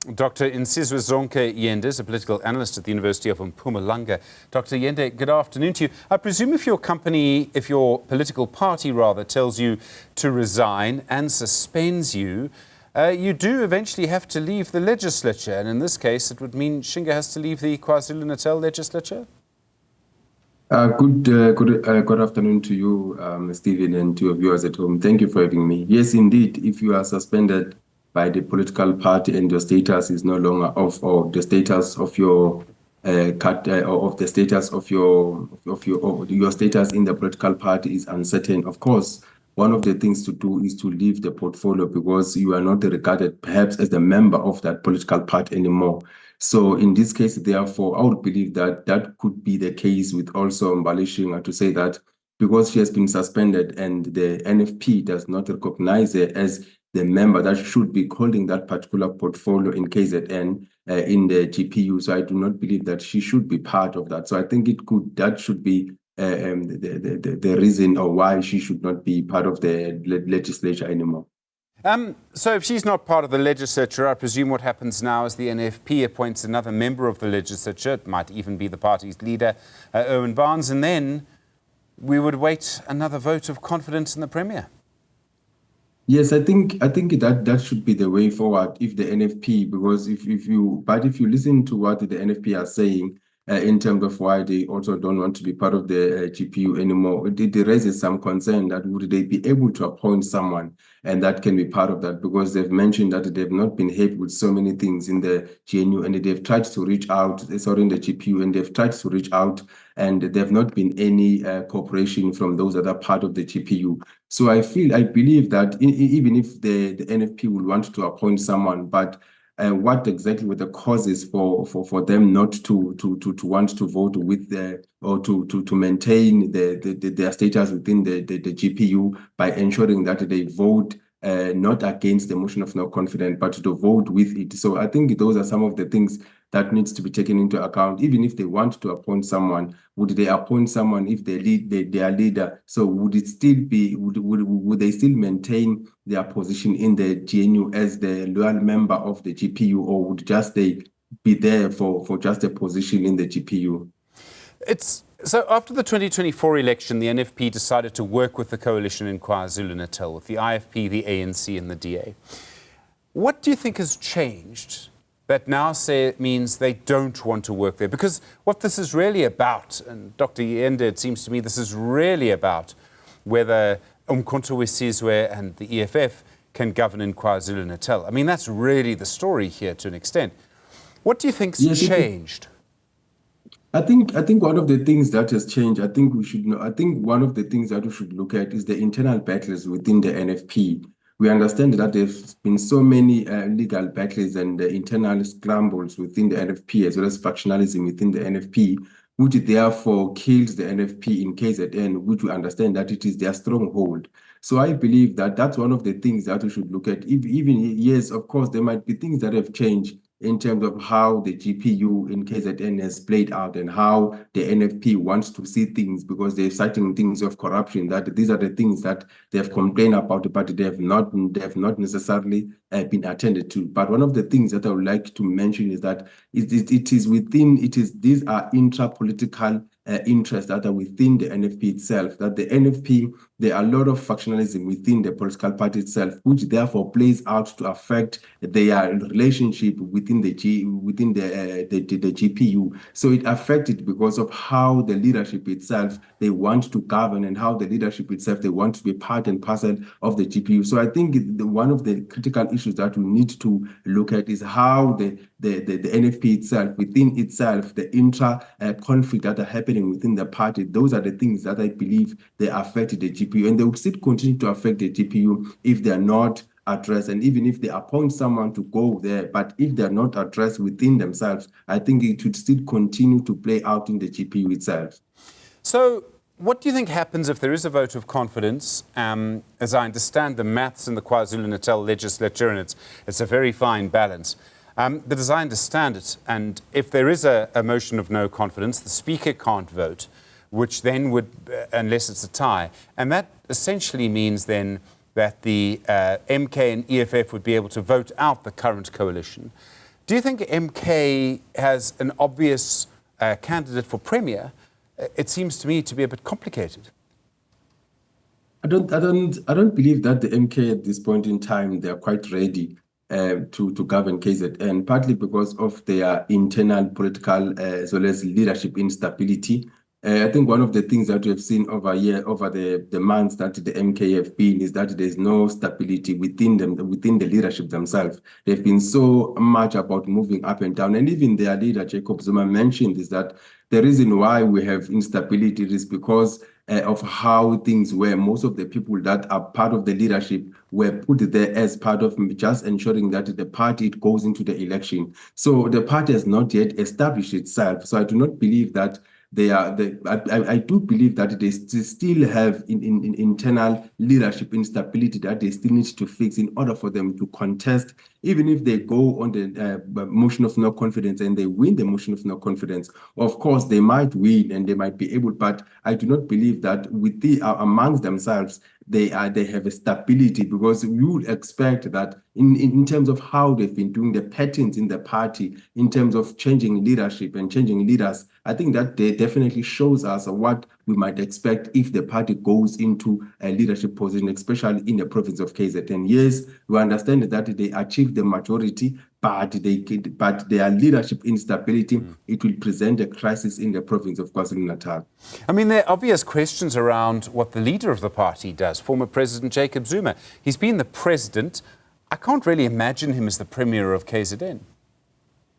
Dr. Nsizwa-Zonke Yende is a political analyst at the University of Mpumalanga. Dr. Yende, good afternoon to you. I presume if your political party rather, tells you to resign and suspends you, you do eventually have to leave the legislature. And in this case, it would mean Shinga has to leave the KwaZulu-Natal legislature? Good afternoon to you, Stephen, and to your viewers at home. Thank you for having me. Yes, indeed, if you are suspended by the political party and your status is no longer of, or the status of your your status in the political party is uncertain. Of course, one of the things to do is to leave the portfolio because you are not regarded perhaps as the member of that political party anymore. So in this case, therefore, I would believe that that could be the case with also Mbali Shinga, to say that because she has been suspended and the NFP does not recognize her as the member that should be holding that particular portfolio in KZN in the GPU. So I do not believe that she should be part of that. So I think that should be the reason or why she should not be part of the legislature anymore. So if she's not part of the legislature, I presume what happens now is the NFP appoints another member of the legislature. It might even be the party's leader, Owen Barnes, and then we would wait another vote of confidence in the Premier. Yes, I think that should be the way forward if the NFP, because if you listen to what the NFP are saying in terms of why they also don't want to be part of the GPU anymore, it raises some concern that would they be able to appoint someone and that can be part of that, because they've mentioned that they've not been happy with so many things in the GNU and they've tried to reach out, sorry, in the GPU, and they've tried to reach out and there've not been any cooperation from those that are part of the GPU. So I believe that even if the NFP will want to appoint someone, but what exactly were the causes for them not to want to vote with or to maintain their status within the GPU by ensuring that they vote not against the motion of no confidence, but to vote with it. So I think those are some of the things that needs to be taken into account. Even if they want to appoint someone, would they appoint someone if they lead their leader? So would it still be, would they still maintain their position in the GNU as the loyal member of the GPU, or would just they be there for just a position in the GPU? So after the 2024 election, the NFP decided to work with the coalition in KwaZulu-Natal, with the IFP, the ANC and the DA. What do you think has changed that now means they don't want to work there? Because what this is really about, and Dr. Yende, it seems to me this is really about whether Umkhonto we Sizwe and the EFF can govern in KwaZulu-Natal. I mean, that's really the story here to an extent. What do you think's changed? I think one of the things that has changed, I think one of the things that we should look at is the internal battles within the NFP. We understand that there's been so many legal battles and internal scrambles within the NFP, as well as factionalism within the NFP, which therefore kills the NFP in KZN, which we understand that it is their stronghold. So I believe that that's one of the things that we should look at. Yes, of course, there might be things that have changed in terms of how the GPU in KZN has played out and how the NFP wants to see things, because they're citing things of corruption, that these are the things that they have complained about, but they have not necessarily been attended to. But one of the things that I would like to mention is that these are intra-political interests that are within the NFP itself, that the NFP, there are a lot of factionalism within the political party itself, which therefore plays out to affect their relationship within the GPU. So it affected because of how the leadership itself, they want to govern, and how the leadership itself, they want to be part and parcel of the GPU. So I think one of the critical issues that we need to look at is how the NFP itself, within itself, the intra-conflict that are happening within the party, those are the things that I believe they affect the GPU, and they would still continue to affect the GPU if they are not addressed, and even if they appoint someone to go there, but if they're not addressed within themselves, I think it would still continue to play out in the GPU itself. So what do you think happens if there is a vote of confidence? As I understand the maths in the KwaZulu-Natal legislature, and it's a very fine balance. But as I understand it, and if there is a motion of no confidence, the Speaker can't vote, which then would, unless it's a tie, and that essentially means then that the MK and EFF would be able to vote out the current coalition. Do you think MK has an obvious candidate for premier? It seems to me to be a bit complicated. I don't believe that the MK at this point in time, they are quite ready to govern KZN, partly because of their internal political as well as leadership instability. I think one of the things that we have seen over the months that the MK have been is that there's no stability within them, within the leadership themselves. They've been so much about moving up and down. And even their leader, Jacob Zuma, mentioned is that the reason why we have instability is because of how things were. Most of the people that are part of the leadership were put there as part of just ensuring that the party it goes into the election. So the party has not yet established itself. So I do not believe that I do believe that they still have in internal leadership instability that they still need to fix in order for them to contest. Even if they go on the motion of no confidence and they win the motion of no confidence, of course they might win and they might be able, but I do not believe that with amongst themselves they have a stability, because we would expect that in terms of how they've been doing the patterns in the party, in terms of changing leadership and changing leaders, I think that they definitely shows us what we might expect if the party goes into a leadership position, especially in the province of KZN. Yes, we understand that they achieved the majority, but their leadership instability, it will present a crisis in the province of KwaZulu-Natal. I mean, there are obvious questions around what the leader of the party does, former President Jacob Zuma. He's been the president. I can't really imagine him as the premier of KZN.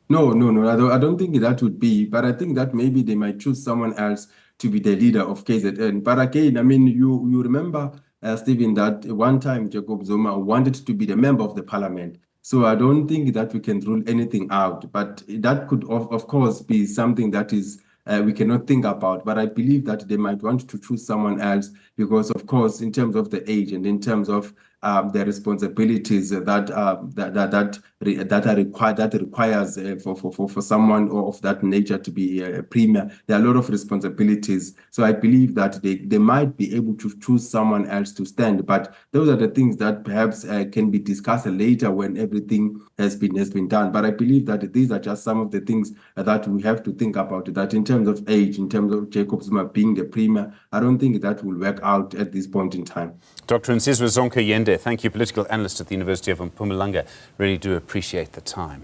No, I don't think that would be, but I think that maybe they might choose someone else to be the leader of KZN. But again, I mean, you remember, Stephen, that one time Jacob Zuma wanted to be the member of the parliament. So I don't think that we can rule anything out, but that could, of course, be something that is we cannot think about. But I believe that they might want to choose someone else because, of course, in terms of the age and in terms of the responsibilities that requires for someone of that nature to be a premier. There are a lot of responsibilities. So I believe that they might be able to choose someone else to stand. But those are the things that perhaps can be discussed later when everything has been done. But I believe that these are just some of the things that we have to think about, that in terms of age, in terms of Jacob Zuma being the premier, I don't think that will work out at this point in time. Dr. Nsizwa-Zonke Yende, thank you, political analyst at the University of Mpumalanga. Really do appreciate the time.